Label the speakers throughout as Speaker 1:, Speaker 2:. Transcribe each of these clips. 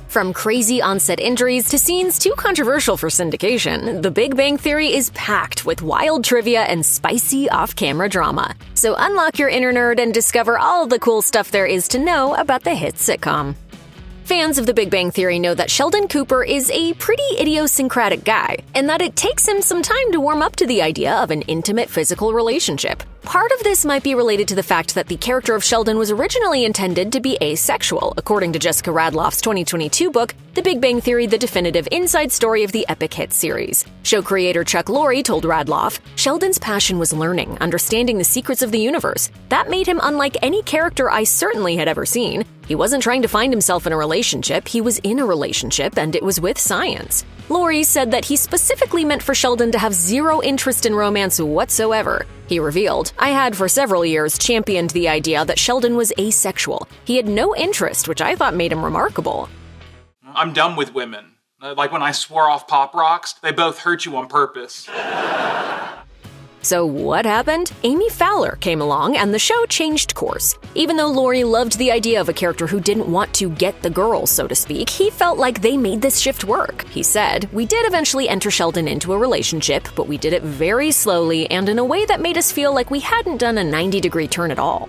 Speaker 1: From crazy on-set injuries to scenes too controversial for syndication, The Big Bang Theory is packed with wild trivia and spicy off-camera drama. So unlock your inner nerd and discover all the cool stuff there is to know about the hit sitcom. Fans of The Big Bang Theory know that Sheldon Cooper is a pretty idiosyncratic guy, and that it takes him some time to warm up to the idea of an intimate physical relationship. Part of this might be related to the fact that the character of Sheldon was originally intended to be asexual, according to Jessica Radloff's 2022 book, The Big Bang Theory: The Definitive Inside Story of the Epic Hit Series. Show creator Chuck Lorre told Radloff, "Sheldon's passion was learning, understanding the secrets of the universe. That made him unlike any character I certainly had ever seen. He wasn't trying to find himself in a relationship, he was in a relationship, and it was with science." Lorre said that he specifically meant for Sheldon to have zero interest in romance whatsoever. He revealed, "I had for several years championed the idea that Sheldon was asexual. He had no interest, which I thought made him remarkable."
Speaker 2: I'm done with women. Like when I swore off Pop Rocks, they both hurt you on purpose.
Speaker 1: So what happened? Amy Fowler came along and the show changed course. Even though Lorre loved the idea of a character who didn't want to get the girls, so to speak, he felt like they made this shift work. He said, "We did eventually enter Sheldon into a relationship, but we did it very slowly and in a way that made us feel like we hadn't done a 90-degree turn at all."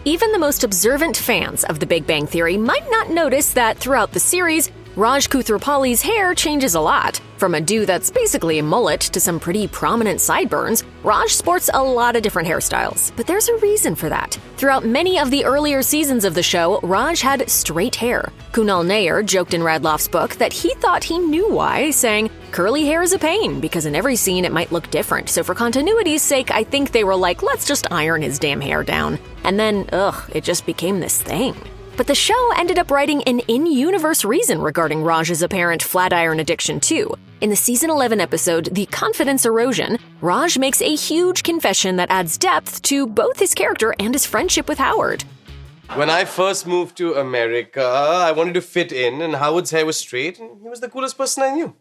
Speaker 1: Even the most observant fans of The Big Bang Theory might not notice that throughout the series, Raj Koothrappali's hair changes a lot. From a dude that's basically a mullet to some pretty prominent sideburns, Raj sports a lot of different hairstyles. But there's a reason for that. Throughout many of the earlier seasons of the show, Raj had straight hair. Kunal Nair joked in Radloff's book that he thought he knew why, saying, "Curly hair is a pain, because in every scene it might look different, so for continuity's sake, I think they were like, let's just iron his damn hair down." And then, it just became this thing. But the show ended up writing an in-universe reason regarding Raj's apparent flat iron addiction too. In the season 11 episode, The Confidence Erosion, Raj makes a huge confession that adds depth to both his character and his friendship with Howard.
Speaker 3: When I first moved to America, I wanted to fit in, and Howard's hair was straight, and he was the coolest person I knew.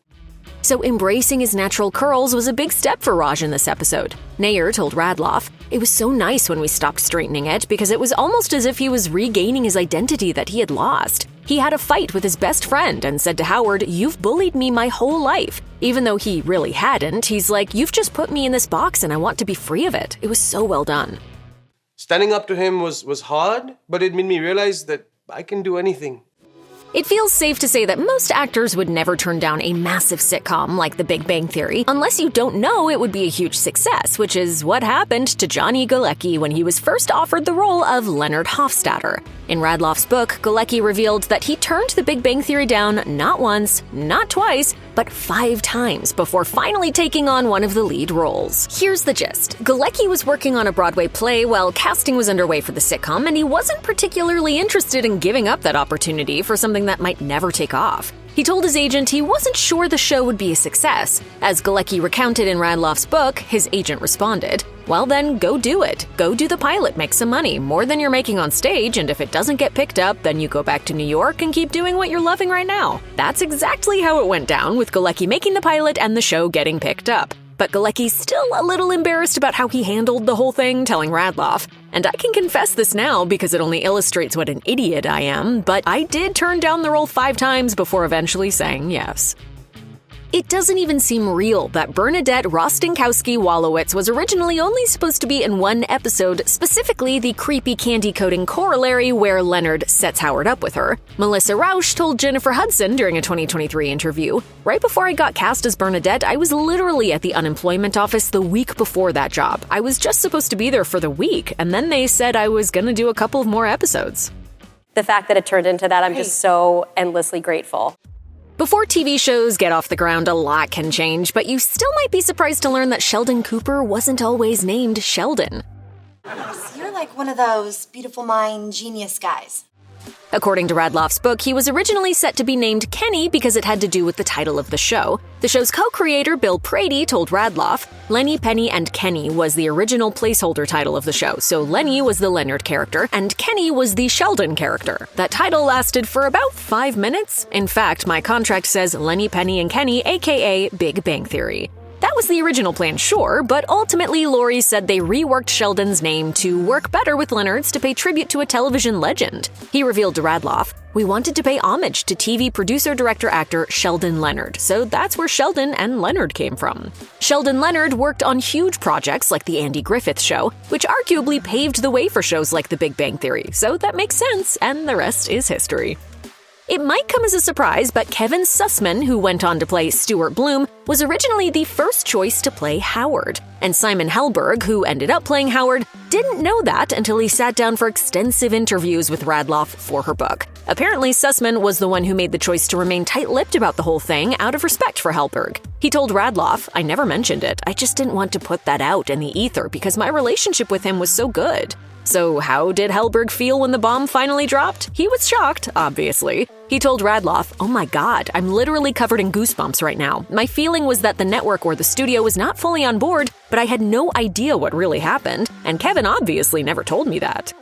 Speaker 1: So embracing his natural curls was a big step for Raj in this episode. Nair told Radloff, "It was so nice when we stopped straightening it because it was almost as if he was regaining his identity that he had lost. He had a fight with his best friend and said to Howard, 'You've bullied me my whole life.' Even though he really hadn't, he's like, 'You've just put me in this box and I want to be free of it.' It was so well done."
Speaker 3: Standing up to him was hard, but it made me realize that I can do anything.
Speaker 1: It feels safe to say that most actors would never turn down a massive sitcom like The Big Bang Theory unless you don't know it would be a huge success, which is what happened to Johnny Galecki when he was first offered the role of Leonard Hofstadter. In Radloff's book, Galecki revealed that he turned The Big Bang Theory down not once, not twice, but 5 times before finally taking on one of the lead roles. Here's the gist. Galecki was working on a Broadway play while casting was underway for the sitcom, and he wasn't particularly interested in giving up that opportunity for something that might never take off. He told his agent he wasn't sure the show would be a success. As Galecki recounted in Radloff's book, his agent responded, "Well then, go do it. Go do the pilot, make some money, more than you're making on stage, and if it doesn't get picked up, then you go back to New York and keep doing what you're loving right now." That's exactly how it went down, with Galecki making the pilot and the show getting picked up. But Galecki's still a little embarrassed about how he handled the whole thing, telling Radloff, "And I can confess this now because it only illustrates what an idiot I am, but I did turn down the role 5 times before eventually saying yes." It doesn't even seem real that Bernadette Rostenkowski-Wolowitz was originally only supposed to be in one episode, specifically the creepy candy-coating corollary where Leonard sets Howard up with her. Melissa Rauch told Jennifer Hudson during a 2023 interview, "Right before I got cast as Bernadette, I was literally at the unemployment office the week before that job. I was just supposed to be there for the week, and then they said I was gonna do a couple of more episodes."
Speaker 4: The fact that it turned into that, I'm just so endlessly grateful.
Speaker 1: Before TV shows get off the ground, a lot can change, but you still might be surprised to learn that Sheldon Cooper wasn't always named Sheldon.
Speaker 5: So you're like one of those beautiful mind genius guys.
Speaker 1: According to Radloff's book, he was originally set to be named Kenny because it had to do with the title of the show. The show's co-creator Bill Prady told Radloff, "Lenny, Penny, and Kenny was the original placeholder title of the show, so Lenny was the Leonard character, and Kenny was the Sheldon character. That title lasted for about 5 minutes. In fact, my contract says Lenny, Penny, and Kenny, aka Big Bang Theory." That was was the original plan, sure, but ultimately Laurie said they reworked Sheldon's name to work better with Leonard's to pay tribute to a television legend. He revealed to Radloff, "We wanted to pay homage to TV producer, director, actor Sheldon Leonard, so that's where Sheldon and Leonard came from." Sheldon Leonard worked on huge projects like The Andy Griffith Show, which arguably paved the way for shows like The Big Bang Theory, so that makes sense, and the rest is history. It might come as a surprise, but Kevin Sussman, who went on to play Stuart Bloom, was originally the first choice to play Howard. And Simon Helberg, who ended up playing Howard, didn't know that until he sat down for extensive interviews with Radloff for her book. Apparently, Sussman was the one who made the choice to remain tight-lipped about the whole thing out of respect for Helberg. He told Radloff, "I never mentioned it. I just didn't want to put that out in the ether because my relationship with him was so good." So how did Helberg feel when the bomb finally dropped? He was shocked, obviously. He told Radloff, "Oh my god, I'm literally covered in goosebumps right now. My feeling was that the network or the studio was not fully on board, but I had no idea what really happened, and Kevin obviously never told me that."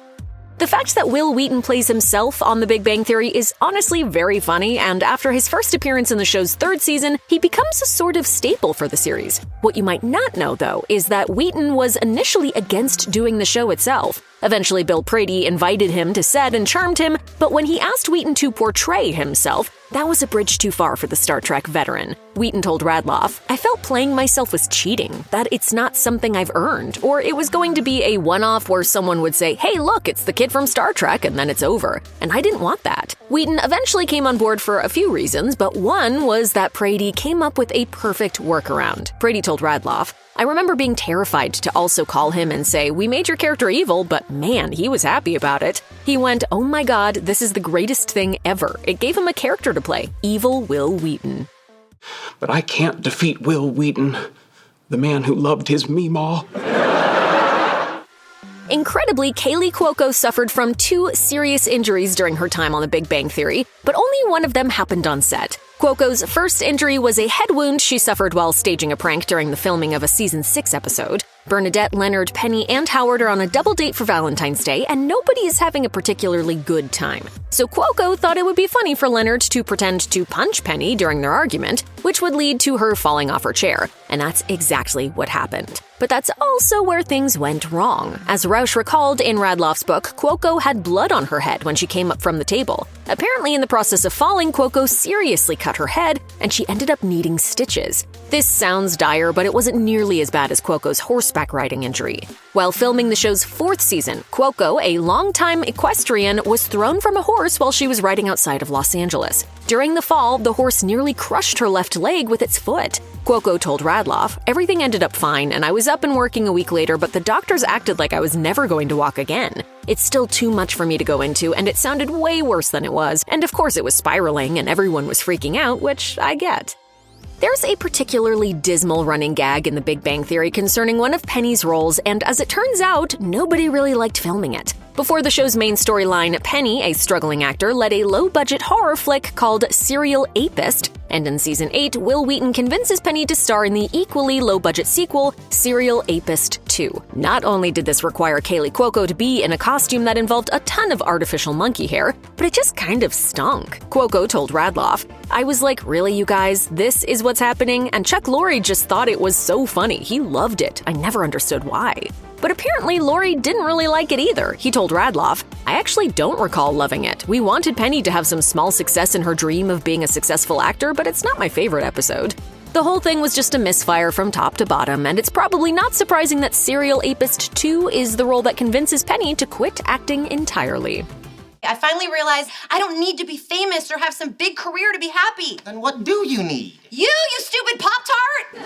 Speaker 1: The fact that Wil Wheaton plays himself on The Big Bang Theory is honestly very funny, and after his first appearance in the show's third season, he becomes a sort of staple for the series. What you might not know, though, is that Wheaton was initially against doing the show itself. Eventually, Bill Prady invited him to set and charmed him, but when he asked Wheaton to portray himself, that was a bridge too far for the Star Trek veteran. Wheaton told Radloff, "I felt playing myself was cheating, that it's not something I've earned, or it was going to be a one-off where someone would say, 'Hey, look, it's the kid from Star Trek,' and then it's over. And I didn't want that." Wheaton eventually came on board for a few reasons, but one was that Prady came up with a perfect workaround. Prady told Radloff, "I remember being terrified to also call him and say, 'We made your character evil,' but man, he was happy about it. He went, 'Oh my god, this is the greatest thing ever.' It gave him a character to play, evil Wil Wheaton."
Speaker 6: But I can't defeat Wil Wheaton, the man who loved his meemaw.
Speaker 1: Incredibly, Kaylee Cuoco suffered from 2 serious injuries during her time on The Big Bang Theory, but only one of them happened on set. Cuoco's first injury was a head wound she suffered while staging a prank during the filming of a Season 6 episode. Bernadette, Leonard, Penny, and Howard are on a double date for Valentine's Day, and nobody is having a particularly good time. So Cuoco thought it would be funny for Leonard to pretend to punch Penny during their argument, which would lead to her falling off her chair, and that's exactly what happened. But that's also where things went wrong. As Rausch recalled in Radloff's book, Cuoco had blood on her head when she came up from the table. Apparently, in the process of falling, Cuoco seriously cut her head, and she ended up needing stitches. This sounds dire, but it wasn't nearly as bad as Cuoco's horseback riding injury. While filming the show's 4th season, Cuoco, a longtime equestrian, was thrown from a horse while she was riding outside of Los Angeles. During the fall, the horse nearly crushed her left leg with its foot. Cuoco told Radloff, "Everything ended up fine, and I was up and working a week later, but the doctors acted like I was never going to walk again. It's still too much for me to go into, and it sounded way worse than it was, and of course it was spiraling, and everyone was freaking out, which I get." There's a particularly dismal running gag in The Big Bang Theory concerning one of Penny's roles, and as it turns out, nobody really liked filming it. Before the show's main storyline, Penny, a struggling actor, led a low-budget horror flick called Serial Apist, and in Season 8, Wil Wheaton convinces Penny to star in the equally low-budget sequel, Serial Apist 2. Not only did this require Kaylee Cuoco to be in a costume that involved a ton of artificial monkey hair, but it just kind of stunk. Cuoco told Radloff, "I was like, really, you guys? This is what's happening?" And Chuck Lorre just thought it was so funny. He loved it. I never understood why. But apparently, Lorre didn't really like it either. He told Radloff, "I actually don't recall loving it. We wanted Penny to have some small success in her dream of being a successful actor, but it's not my favorite episode." The whole thing was just a misfire from top to bottom, and it's probably not surprising that Serial Apist 2 is the role that convinces Penny to quit acting entirely.
Speaker 5: I finally realized I don't need to be famous or have some big career to be happy.
Speaker 7: Then what do you need?
Speaker 5: You stupid Pop-Tart!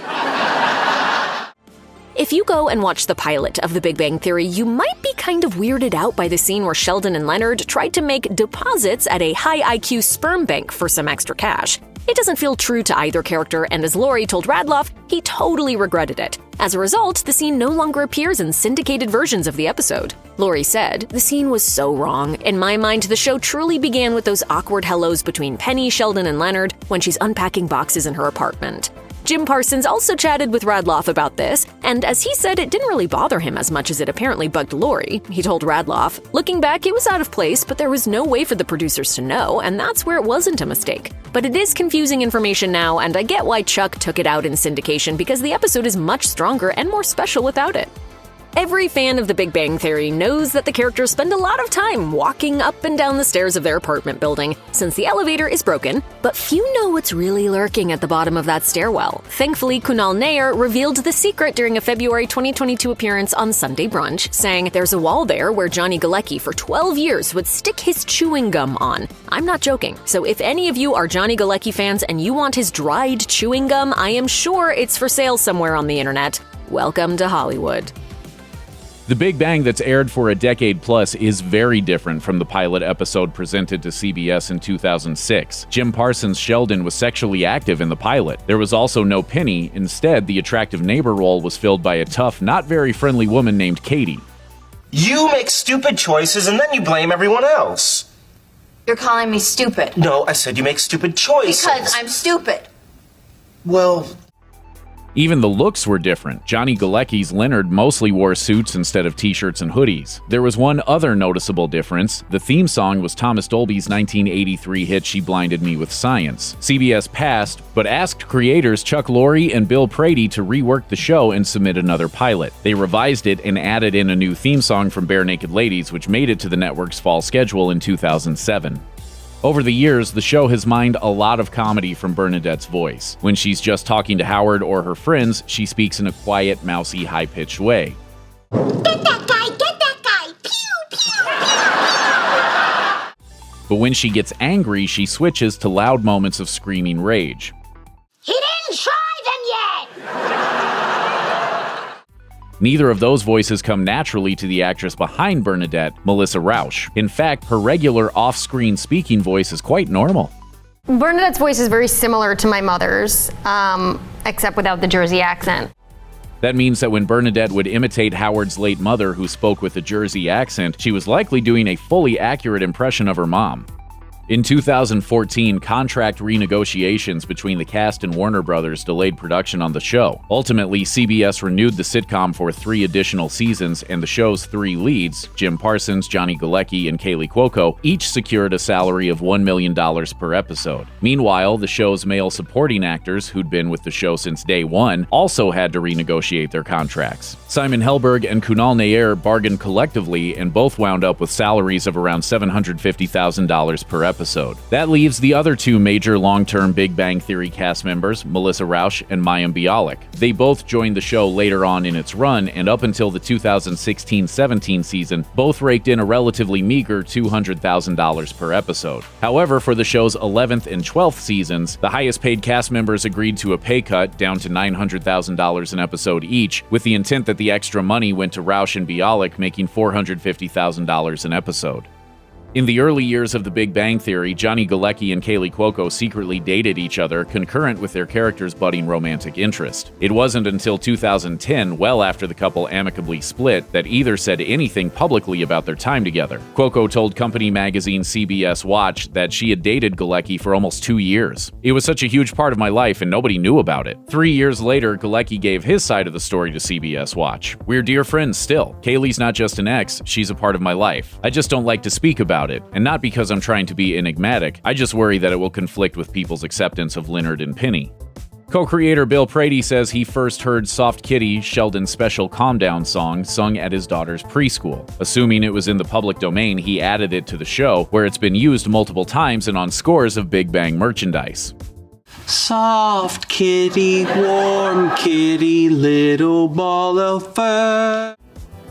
Speaker 1: If you go and watch the pilot of The Big Bang Theory, you might be kind of weirded out by the scene where Sheldon and Leonard tried to make deposits at a high IQ sperm bank for some extra cash. It doesn't feel true to either character, and as Lorre told Radloff, he totally regretted it. As a result, the scene no longer appears in syndicated versions of the episode. Lorre said, "The scene was so wrong. In my mind, the show truly began with those awkward hellos between Penny, Sheldon, and Leonard when she's unpacking boxes in her apartment." Jim Parsons also chatted with Radloff about this, and as he said, it didn't really bother him as much as it apparently bugged Laurie. He told Radloff, "Looking back, it was out of place, but there was no way for the producers to know, and that's where it wasn't a mistake. But it is confusing information now, and I get why Chuck took it out in syndication because the episode is much stronger and more special without it." Every fan of The Big Bang Theory knows that the characters spend a lot of time walking up and down the stairs of their apartment building since the elevator is broken, but few know what's really lurking at the bottom of that stairwell. Thankfully, Kunal Nair revealed the secret during a February 2022 appearance on Sunday Brunch, saying there's a wall there where Johnny Galecki for 12 years would stick his chewing gum on. I'm not joking. So if any of you are Johnny Galecki fans and you want his dried chewing gum, I am sure it's for sale somewhere on the internet. Welcome to Hollywood.
Speaker 7: The Big Bang that's aired for a decade plus is very different from the pilot episode presented to CBS in 2006. Jim Parsons' Sheldon was sexually active in the pilot. There was also no Penny. Instead, the attractive neighbor role was filled by a tough, not very friendly woman named Katie.
Speaker 8: You make stupid choices and then you blame everyone else.
Speaker 5: You're calling me stupid.
Speaker 8: No, I said you make stupid choices.
Speaker 5: Because I'm stupid.
Speaker 8: Well...
Speaker 7: Even the looks were different. Johnny Galecki's Leonard mostly wore suits instead of t-shirts and hoodies. There was one other noticeable difference. The theme song was Thomas Dolby's 1983 hit She Blinded Me with Science. CBS passed, but asked creators Chuck Lorre and Bill Prady to rework the show and submit another pilot. They revised it and added in a new theme song from Bare Naked Ladies, which made it to the network's fall schedule in 2007. Over the years, the show has mined a lot of comedy from Bernadette's voice. When she's just talking to Howard or her friends, she speaks in a quiet, mousy, high-pitched way.
Speaker 9: Get that guy, pew, pew!
Speaker 7: But when she gets angry, she switches to loud moments of screaming rage.
Speaker 9: He didn't try them yet!
Speaker 7: Neither of those voices come naturally to the actress behind Bernadette, Melissa Rauch. In fact, her regular off-screen speaking voice is quite normal.
Speaker 10: Bernadette's voice is very similar to my mother's, except without the Jersey accent.
Speaker 7: That means that when Bernadette would imitate Howard's late mother, who spoke with a Jersey accent, she was likely doing a fully accurate impression of her mom. In 2014, contract renegotiations between the cast and Warner Brothers delayed production on the show. Ultimately, CBS renewed the sitcom for 3 additional seasons, and the show's 3 leads, Jim Parsons, Johnny Galecki, and Kaylee Cuoco, each secured a salary of $1 million per episode. Meanwhile, the show's male supporting actors, who'd been with the show since day one, also had to renegotiate their contracts. Simon Helberg and Kunal Nair bargained collectively, and both wound up with salaries of around $750,000 per episode. That leaves the other 2 major long-term Big Bang Theory cast members, Melissa Rauch and Mayim Bialik. They both joined the show later on in its run, and up until the 2016-17 season, both raked in a relatively meager $200,000 per episode. However, for the show's 11th and 12th seasons, the highest-paid cast members agreed to a pay cut down to $900,000 an episode each, with the intent that the extra money went to Rauch and Bialik, making $450,000 an episode. In the early years of The Big Bang Theory, Johnny Galecki and Kaylee Cuoco secretly dated each other, concurrent with their characters' budding romantic interest. It wasn't until 2010, well after the couple amicably split, that either said anything publicly about their time together. Cuoco told company magazine CBS Watch that she had dated Galecki for almost 2 years. "It was such a huge part of my life and nobody knew about it." 3 years later, Galecki gave his side of the story to CBS Watch. "We're dear friends still. Kaylee's not just an ex, she's a part of my life. I just don't like to speak about it, and not because I'm trying to be enigmatic, I just worry that it will conflict with people's acceptance of Leonard and Penny." Co-creator Bill Prady says he first heard Soft Kitty, Sheldon's special calm down song, sung at his daughter's preschool. Assuming it was in the public domain, he added it to the show, where it's been used multiple times and on scores of Big Bang merchandise.
Speaker 6: Soft kitty, warm kitty, little ball of fur.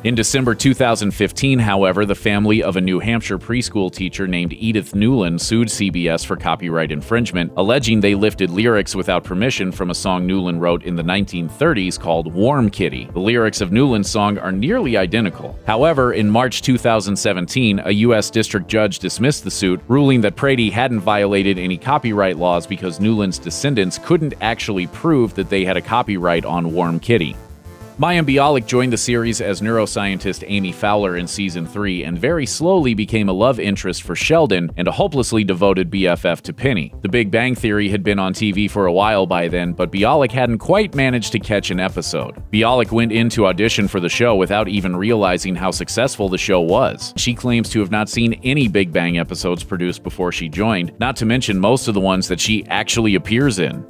Speaker 7: In December 2015, however, the family of a New Hampshire preschool teacher named Edith Newland sued CBS for copyright infringement, alleging they lifted lyrics without permission from a song Newland wrote in the 1930s called Warm Kitty. The lyrics of Newland's song are nearly identical. However, in March 2017, a U.S. district judge dismissed the suit, ruling that Prady hadn't violated any copyright laws because Newland's descendants couldn't actually prove that they had a copyright on Warm Kitty. Mayim Bialik joined the series as neuroscientist Amy Fowler in season 3 and very slowly became a love interest for Sheldon and a hopelessly devoted BFF to Penny. The Big Bang Theory had been on TV for a while by then, but Bialik hadn't quite managed to catch an episode. Bialik went in to audition for the show without even realizing how successful the show was. She claims to have not seen any Big Bang episodes produced before she joined, not to mention most of the ones that she actually appears in.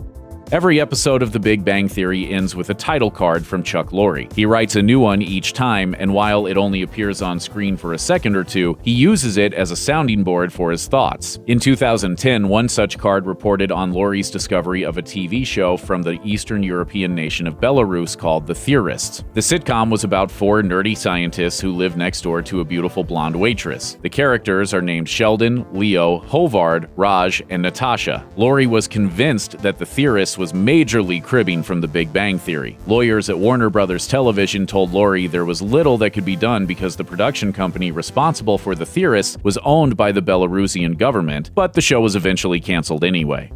Speaker 7: Every episode of The Big Bang Theory ends with a title card from Chuck Lorre. He writes a new one each time, and while it only appears on screen for a second or two, he uses it as a sounding board for his thoughts. In 2010, one such card reported on Lorre's discovery of a TV show from the Eastern European nation of Belarus called The Theorists. The sitcom was about 4 nerdy scientists who live next door to a beautiful blonde waitress. The characters are named Sheldon, Leo, Hovard, Raj, and Natasha. Lorre was convinced that The Theorists was majorly cribbing from The Big Bang Theory. Lawyers at Warner Brothers Television told Lorre there was little that could be done because the production company responsible for The Theorists was owned by the Belarusian government, but the show was eventually canceled anyway.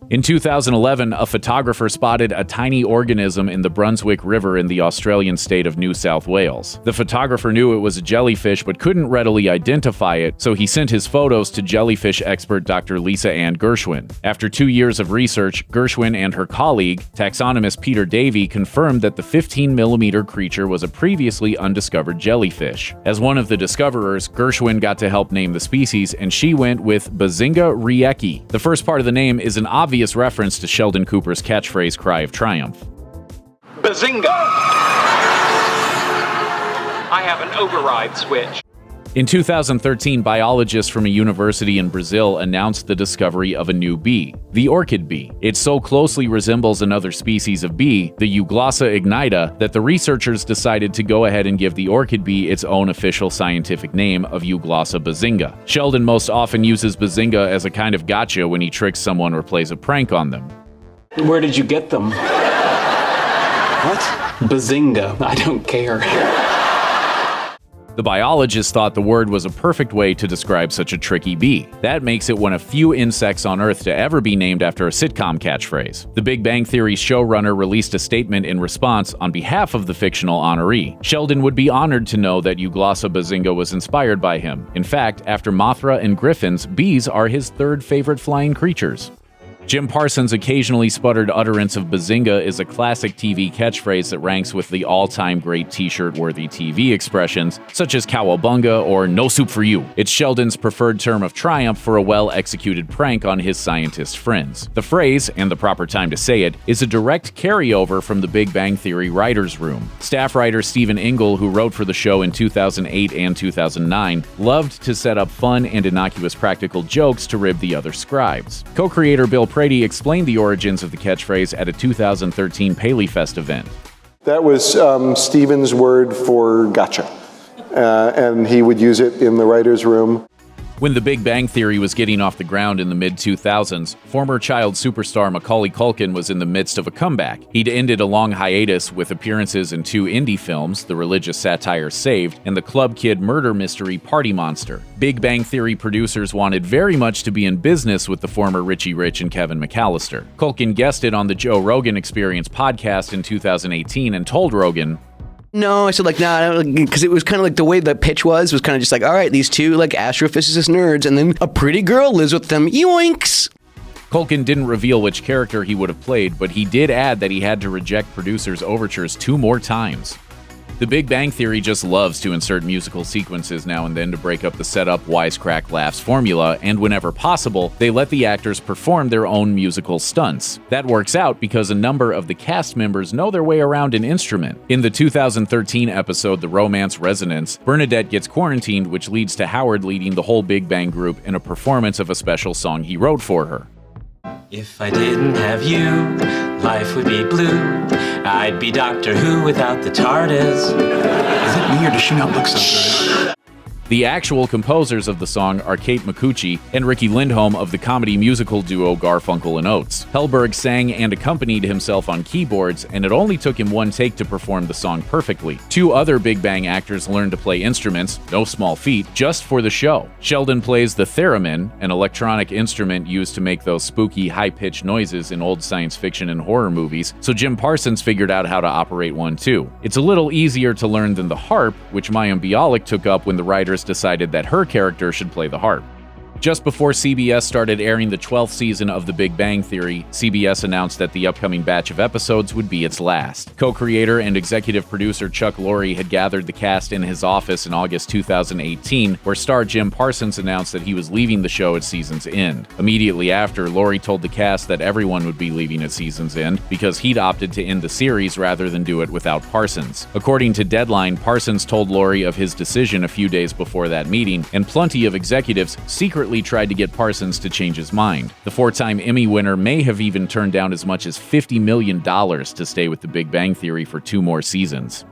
Speaker 7: In 2011, a photographer spotted a tiny organism in the Brunswick River in the Australian state of New South Wales. The photographer knew it was a jellyfish but couldn't readily identify it, so he sent his photos to jellyfish expert Dr. Lisa Ann Gershwin. After 2 years of research, Gershwin and her colleague, taxonomist Peter Davey, confirmed that the 15mm creature was a previously undiscovered jellyfish. As one of the discoverers, Gershwin got to help name the species, and she went with bazinga rieki. The first part of the name is an obvious reference to Sheldon Cooper's catchphrase Cry of Triumph.
Speaker 6: Bazinga! I have an override switch.
Speaker 7: In 2013, biologists from a university in Brazil announced the discovery of a new bee, the orchid bee. It so closely resembles another species of bee, the Euglossa ignita, that the researchers decided to go ahead and give the orchid bee its own official scientific name of Euglossa bazinga. Sheldon most often uses bazinga as a kind of gotcha when he tricks someone or plays a prank on them.
Speaker 6: Where did you get them? What? Bazinga. I don't care.
Speaker 7: The biologists thought the word was a perfect way to describe such a tricky bee. That makes it one of few insects on Earth to ever be named after a sitcom catchphrase. The Big Bang Theory showrunner released a statement in response on behalf of the fictional honoree. Sheldon would be honored to know that Euglossa bazinga was inspired by him. In fact, after Mothra and griffins, bees are his third favorite flying creatures. Jim Parsons' occasionally sputtered utterance of bazinga is a classic TV catchphrase that ranks with the all-time great t-shirt-worthy TV expressions, such as cowabunga or no soup for you. It's Sheldon's preferred term of triumph for a well-executed prank on his scientist friends. The phrase, and the proper time to say it, is a direct carryover from the Big Bang Theory writer's room. Staff writer Stephen Ingle, who wrote for the show in 2008 and 2009, loved to set up fun and innocuous practical jokes to rib the other scribes. Co-creator Bill Prady explained the origins of the catchphrase at a 2013 Paley Fest event.
Speaker 11: That was Stephen's word for gotcha, and he would use it in the writer's room.
Speaker 7: When The Big Bang Theory was getting off the ground in the mid-2000s, former child superstar Macaulay Culkin was in the midst of a comeback. He'd ended a long hiatus with appearances in 2 indie films, the religious satire Saved, and the club kid murder mystery Party Monster. Big Bang Theory producers wanted very much to be in business with the former Richie Rich and Kevin McAllister. Culkin guested on the Joe Rogan Experience podcast in 2018 and told Rogan,
Speaker 12: No, I said like, nah, because it was kind of like the way the pitch was kind of just like, all right, these 2 like astrophysicist nerds, and then a pretty girl lives with them, yoinks!
Speaker 7: Culkin didn't reveal which character he would have played, but he did add that he had to reject producers' overtures 2 more times. The Big Bang Theory just loves to insert musical sequences now and then to break up the setup, wisecrack, laughs formula, and whenever possible, they let the actors perform their own musical stunts. That works out because a number of the cast members know their way around an instrument. In the 2013 episode The Romance Resonance, Bernadette gets quarantined, which leads to Howard leading the whole Big Bang group in a performance of a special song he wrote for her.
Speaker 13: If I didn't have you, life would be blue. I'd be Doctor Who without the TARDIS.
Speaker 6: Is it me or does she not look so good?
Speaker 7: The actual composers of the song are Kate Micucci and Ricky Lindholm of the comedy musical duo Garfunkel and Oates. Helberg sang and accompanied himself on keyboards, and it only took him one take to perform the song perfectly. 2 other Big Bang actors learned to play instruments, no small feat, just for the show. Sheldon plays the theremin, an electronic instrument used to make those spooky, high-pitched noises in old science fiction and horror movies, so Jim Parsons figured out how to operate one too. It's a little easier to learn than the harp, which Mayim Bialik took up when the writers decided that her character should play the harp. Just before CBS started airing the 12th season of The Big Bang Theory, CBS announced that the upcoming batch of episodes would be its last. Co-creator and executive producer Chuck Lorre had gathered the cast in his office in August 2018, where star Jim Parsons announced that he was leaving the show at season's end. Immediately after, Lorre told the cast that everyone would be leaving at season's end because he'd opted to end the series rather than do it without Parsons. According to Deadline, Parsons told Lorre of his decision a few days before that meeting, and plenty of executives secretly tried to get Parsons to change his mind. The 4-time Emmy winner may have even turned down as much as $50 million to stay with The Big Bang Theory for 2 more seasons.